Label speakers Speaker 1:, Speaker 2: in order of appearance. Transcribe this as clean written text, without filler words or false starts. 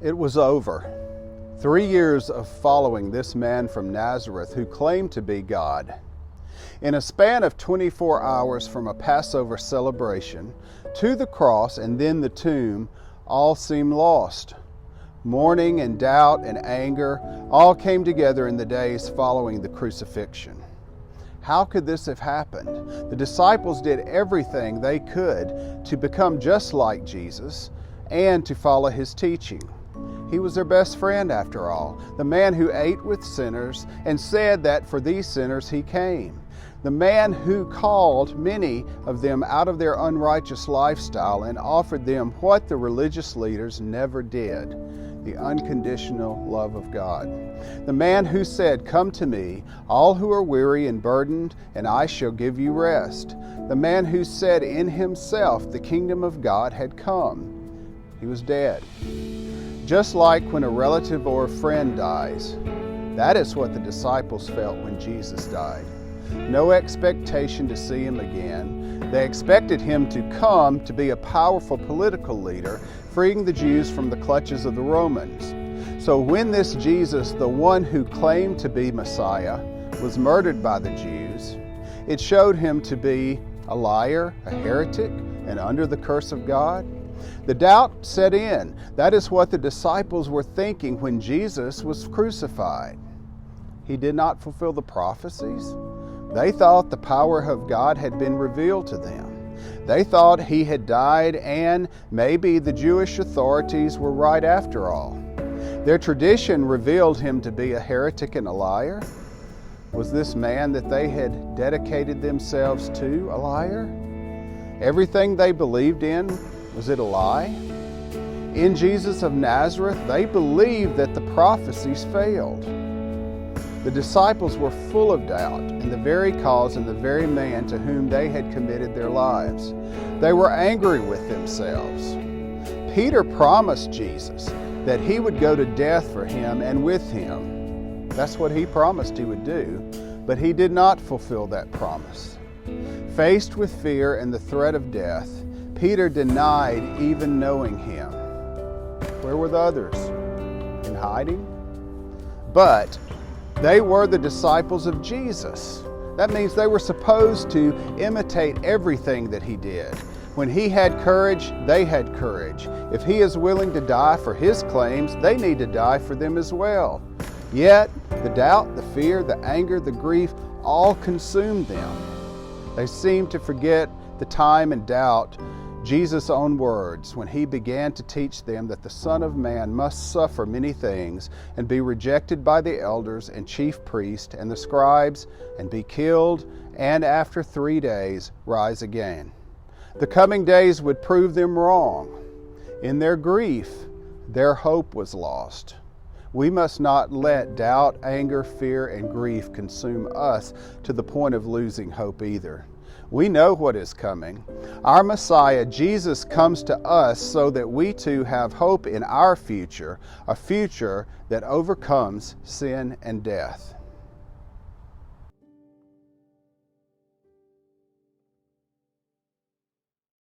Speaker 1: It was over. 3 years of following this man from Nazareth who claimed to be God. In a span of 24 hours from a Passover celebration to the cross and then the tomb, all seemed lost. Mourning and doubt and anger all came together in the days following the crucifixion. How could this have happened? The disciples did everything they could to become just like Jesus and to follow his teaching. He was their best friend, after all, the man who ate with sinners and said that for these sinners he came. The man who called many of them out of their unrighteous lifestyle and offered them what the religious leaders never did, the unconditional love of God. The man who said, "Come to me, all who are weary and burdened, and I shall give you rest." The man who said in himself the kingdom of God had come. He was dead. Just like when a relative or a friend dies, that is what the disciples felt when Jesus died. No expectation to see him again. They expected him to come to be a powerful political leader, freeing the Jews from the clutches of the Romans. So when this Jesus, the one who claimed to be Messiah, was murdered by the Jews, it showed him to be a liar, a heretic, and under the curse of God. The doubt set in. That is what the disciples were thinking when Jesus was crucified. He did not fulfill the prophecies. They thought the power of God had been revealed to them. They thought he had died, and maybe the Jewish authorities were right after all. Their tradition revealed him to be a heretic and a liar. Was this man that they had dedicated themselves to a liar? Everything they believed in, was it a lie? In Jesus of Nazareth, they believed that the prophecies failed. The disciples were full of doubt in the very cause and the very man to whom they had committed their lives. They were angry with themselves. Peter promised Jesus that he would go to death for him and with him. That's what he promised he would do, but he did not fulfill that promise. Faced with fear and the threat of death, Peter denied even knowing him. Where were the others? In hiding? But they were the disciples of Jesus. That means they were supposed to imitate everything that he did. When he had courage, they had courage. If he is willing to die for his claims, they need to die for them as well. Yet, the doubt, the fear, the anger, the grief all consumed them. They seemed to forget the time and doubt Jesus' own words when he began to teach them that the Son of Man must suffer many things and be rejected by the elders and chief priests and the scribes and be killed and after 3 days rise again. The coming days would prove them wrong. In their grief, their hope was lost. We must not let doubt, anger, fear, and grief consume us to the point of losing hope either. We know what is coming. Our Messiah, Jesus, comes to us so that we too have hope in our future, a future that overcomes sin and death.